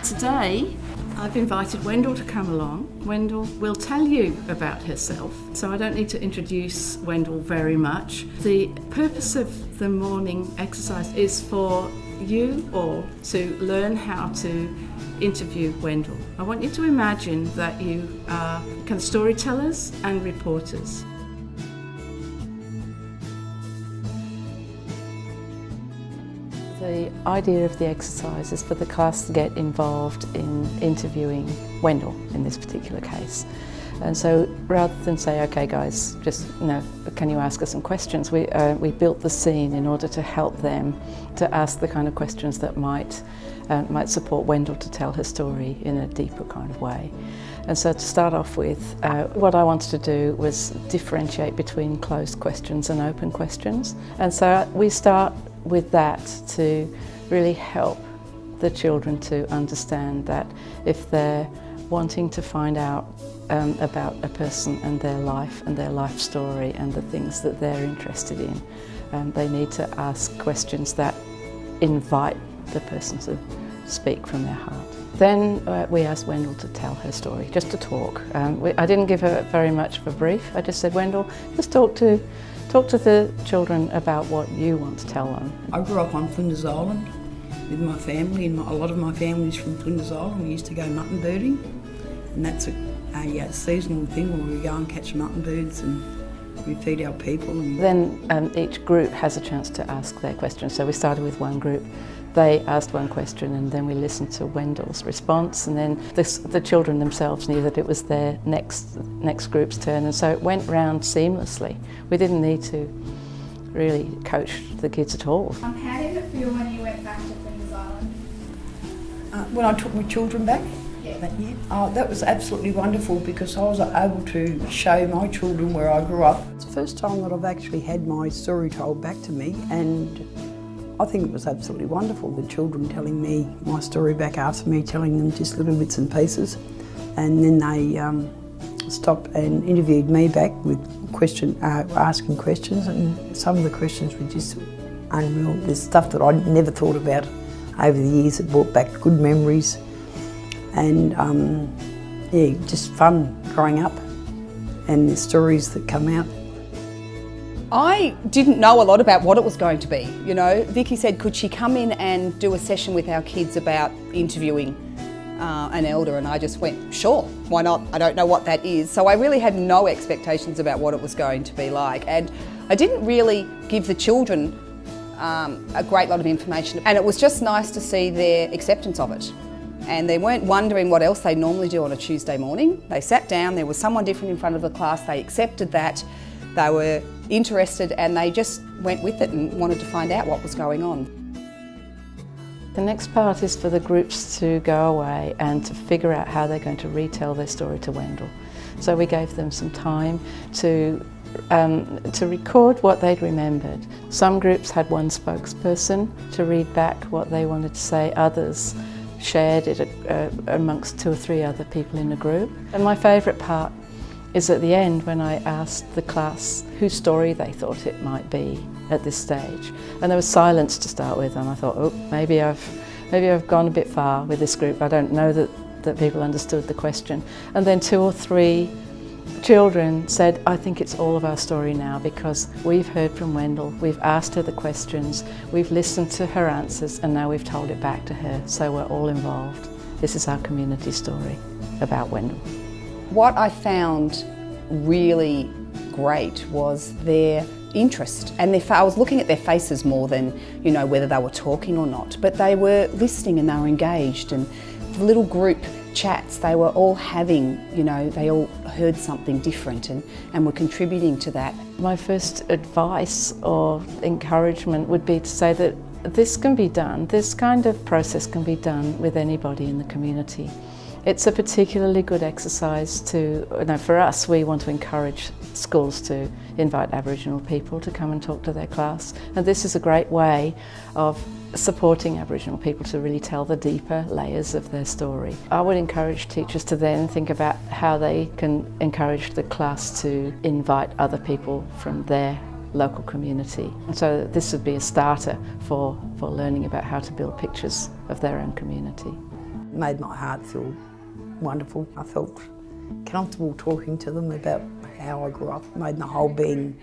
Today, I've invited Wendell to come along. Wendell will tell you about herself, so I don't need to introduce Wendell very much. The purpose of the morning exercise is for you all to learn how to interview Wendell. I want you to imagine that you are kind of storytellers and reporters. The idea of the exercise is for the class to get involved in interviewing Wendell in this particular case. And so rather than say, okay guys, just, can you ask us some questions, we built the scene in order to help them to ask the kind of questions that might support Wendell to tell her story in a deeper kind of way. And so to start off with, what I wanted to do was differentiate between closed questions and open questions. And so we start with that to really help the children to understand that if they're wanting to find out about a person and their life story and the things that they're interested in, they need to ask questions that invite the person to speak from their heart. Then we asked Wendell to tell her story, just to talk. I didn't give her very much of a brief. I just said, Wendell, just talk to the children about what you want to tell them. I grew up on Flinders Island with my family, and a lot of my family's from Flinders Island. We used to go mutton birding, and that's a seasonal thing where we go and catch mutton birds and we feed our people. Then each group has a chance to ask their questions. So we started with one group. They asked one question and then we listened to Wendell's response, and then the children themselves knew that it was their next group's turn, and so it went round seamlessly. We didn't need to really coach the kids at all. How did it feel when you went back to Flinders Island? When I took my children back that year, that was absolutely wonderful because I was able to show my children where I grew up. It's the first time that I've actually had my story told back to me, and I think it was absolutely wonderful, the children telling me my story back after me telling them just little bits and pieces. And then they stopped and interviewed me back with asking questions, and some of the questions were just unreal. There's stuff that I'd never thought about over the years that brought back good memories, and just fun growing up and the stories that come out. I didn't know a lot about what it was going to be. Vicky said, could she come in and do a session with our kids about interviewing an elder, and I just went, sure, why not? I don't know what that is. So I really had no expectations about what it was going to be like, and I didn't really give the children a great lot of information, and it was just nice to see their acceptance of it. And they weren't wondering what else they normally do on a Tuesday morning. They sat down, there was someone different in front of the class, they accepted that, they were interested, and they just went with it and wanted to find out what was going on. The next part is for the groups to go away and to figure out how they're going to retell their story to Wendell. So we gave them some time to record what they'd remembered. Some groups had one spokesperson to read back what they wanted to say. Others shared it amongst 2 or 3 other people in the group. And my favourite part is at the end when I asked the class whose story they thought it might be at this stage. And there was silence to start with, and I thought, oh, maybe I've gone a bit far with this group. I don't know that people understood the question. And then 2 or 3 children said, I think it's all of our story now, because we've heard from Wendell, we've asked her the questions, we've listened to her answers, and now we've told it back to her, so we're all involved. This is our community story about Wendell. What I found really great was their interest, and I was looking at their faces more than whether they were talking or not, but they were listening and they were engaged, and the little group chats they were all having, they all heard something different and were contributing to that. My first advice or encouragement would be to say that this can be done, this kind of process can be done with anybody in the community. It's a particularly good exercise for us, we want to encourage schools to invite Aboriginal people to come and talk to their class. And this is a great way of supporting Aboriginal people to really tell the deeper layers of their story. I would encourage teachers to then think about how they can encourage the class to invite other people from their local community. And so this would be a starter for learning about how to build pictures of their own community. made my heart feel wonderful. I felt comfortable talking to them about how I grew up, made my whole being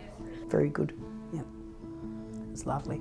very good. Yeah, it was lovely.